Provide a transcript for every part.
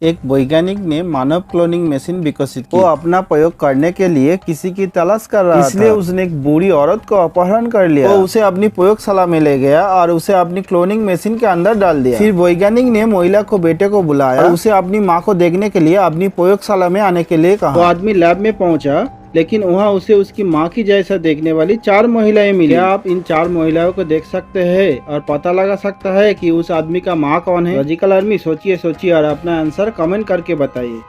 एक वैज्ञानिक ने मानव क्लोनिंग मशीन विकसित की। वो अपना प्रयोग करने के लिए किसी की तलाश कर रहा था, इसलिए उसने एक बूढ़ी औरत को अपहरण कर लिया। वो उसे अपनी प्रयोगशाला में ले गया और उसे अपनी क्लोनिंग मशीन के अंदर डाल दिया। फिर वैज्ञानिक ने महिला को बेटे को बुलाया और उसे अपनी माँ को देखने के लिए अपनी प्रयोगशाला में आने के लिए कहा। वो आदमी लैब में पहुंचा, लेकिन वहाँ उसे उसकी माँ की जैसा देखने वाली 4 महिलाएं मिली। क्या आप इन 4 महिलाओं को देख सकते हैं और पता लगा सकता है कि उस आदमी का माँ कौन है? लॉजिकल आर्मी सोचिए और अपना आंसर कमेंट करके बताइए।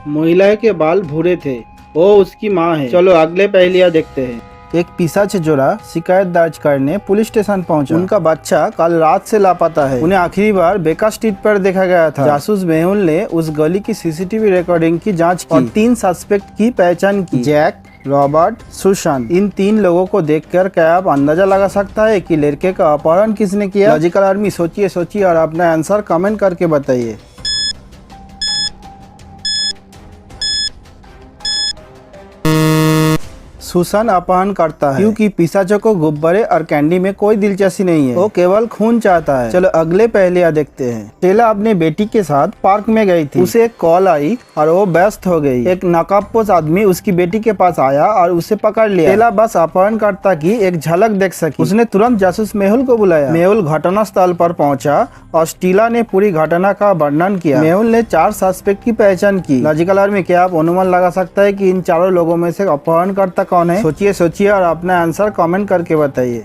महिलाओं के बाल भूरे थे, वो उसकी माँ है। चलो अगले पहेलियाँ देखते हैं। एक पिशाच जोड़ा शिकायत दर्ज करने पुलिस स्टेशन पहुंचा। उनका बच्चा कल रात से लापता है। उन्हें आखिरी बार बेकर स्ट्रीट पर देखा गया था। जासूस मेहुल ने उस गली की सीसीटीवी रिकॉर्डिंग की जांच की और 3 सस्पेक्ट की पहचान की, जैक, रॉबर्ट, सुशांत। इन 3 लोगों को देखकर क्या आप अंदाजा लगा सकता है कि लड़के का अपहरण किसने किया? लॉजिकल आर्मी सोचिए और अपना आंसर कमेंट करके बताइए। सुशांत अपहरण करता है क्योंकि पिशाचों को गुब्बारे और कैंडी में कोई दिलचस्पी नहीं है, वो केवल खून चाहता है। चलो अगले पहेलियाँ देखते हैं। टेला अपने बेटी के साथ पार्क में गई थी। उसे एक कॉल आई और वो व्यस्त हो गई। एक नकाबपोश आदमी उसकी बेटी के पास आया और उसे पकड़ लिया। टेला बस अपहरणकर्ता की एक झलक देख सकी। उसने तुरंत जासूस मेहुल को बुलाया। मेहुल घटना स्थल पर पहुंचा और टीला ने पूरी घटना का वर्णन किया। मेहुल ने 4 सस्पेक्ट की पहचान की। लॉजिकल आर्मी क्या आप अनुमान लगा सकता है कि इन चारों लोगों में से अपहरणकर्ता कौन है? सोचिए और अपना आंसर कमेंट करके बताइए।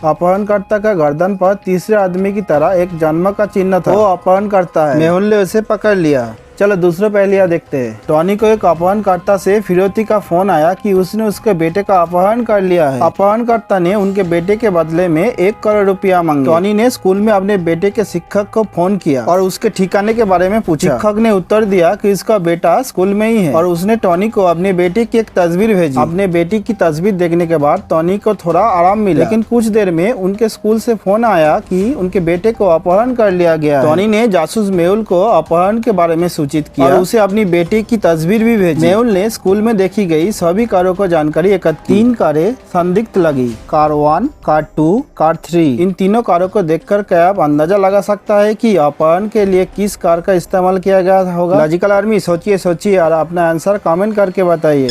अपहरणकर्ता का गर्दन पर तीसरे आदमी की तरह एक जन्म का चिन्ह था। वो अपहरण करता है। मेहुल ने उसे पकड़ लिया। चलो दूसरे पहेलियाँ देखते हैं। टॉनी को एक अपहरणकर्ता से फिरौती का फोन आया कि उसने उसके बेटे का अपहरण कर लिया है। अपहरणकर्ता ने उनके बेटे के बदले में 1 करोड़ रुपया मांगे। टॉनी ने स्कूल में अपने बेटे के शिक्षक को फोन किया और उसके ठिकाने के बारे में पूछा। शिक्षक ने उत्तर दिया कि उसका बेटा स्कूल में ही है और उसने टॉनी को अपने बेटे की एक तस्वीर भेजी। अपने बेटी की तस्वीर देखने के बाद टॉनी को थोड़ा आराम मिला, लेकिन कुछ देर में उनके स्कूल से फोन आया कि उनके बेटे को अपहरण कर लिया गया। टॉनी ने जासूस मेहुल को अपहरण के बारे में किया और उसे अपनी बेटी की तस्वीर भी भेजी। मेहुल ने स्कूल में देखी गई सभी कारों को जानकारी एकत्र की। 3 कारें संदिग्ध लगी, कार 1, कार 2, कार 3। इन तीनों कारों को देखकर क्या आप अंदाजा लगा सकता है कि अपहरण के लिए किस कार का इस्तेमाल किया गया होगा? लॉजिकल आर्मी सोचिए और अपना आंसर कमेंट करके बताइए।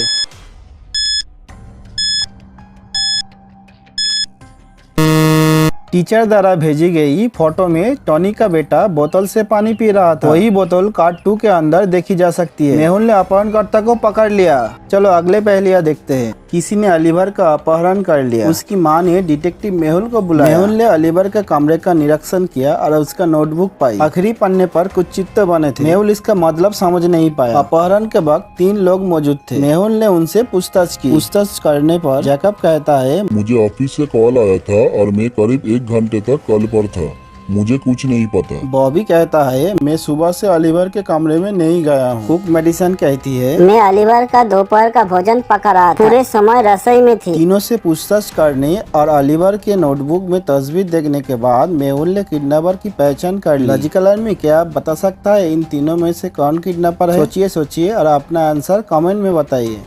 टीचर द्वारा भेजी गई फोटो में टॉनी का बेटा बोतल से पानी पी रहा था। वही बोतल कार 2 के अंदर देखी जा सकती है। मेहुल ने अपहरणकर्ता को पकड़ लिया। चलो अगले पहेलियाँ देखते हैं। किसी ने अलीवर का अपहरण कर लिया। उसकी माँ ने डिटेक्टिव मेहुल को बुलाया। मेहुल ने अलीवर के कमरे का निरीक्षण किया और उसका नोटबुक पाई। आखिरी पन्ने पर कुछ चित्र बने थे। मेहुल इसका मतलब समझ नहीं पाया। अपहरण के वक्त 3 लोग मौजूद थे। मेहुल ने उनसे पूछताछ की। पूछताछ करने पर जैकब कहता है, मुझे ऑफिस से कॉल आया था और मैं करीब 1 घंटे तक कॉल पर था, मुझे कुछ नहीं पता। बॉबी कहता है, मैं सुबह से अलीवर के कमरे में नहीं गया हूँ। कुक मेडिसन कहती है, मैं अलीवर का दोपहर का भोजन पका रहा था, पूरे समय रसोई में थी। तीनों से पूछताछ करने और अलीवर के नोटबुक में तस्वीर देखने के बाद मेहुल ने किडनैपर की पहचान कर ली। लॉजिकल आर्मी क्या आप बता सकता है इन तीनों में से कौन किडनैपर है? सोचिए और अपना आंसर कमेंट में बताइए।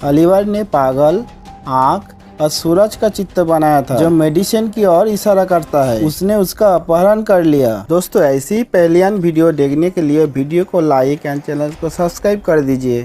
अलीवर ने पागल, आँख और सूरज का चित्र बनाया था जो मेडिसिन की ओर इशारा करता है। उसने उसका अपहरण कर लिया। दोस्तों ऐसी ही पहेलियाँ वीडियो देखने के लिए वीडियो को लाइक एंड चैनल को सब्सक्राइब कर दीजिए।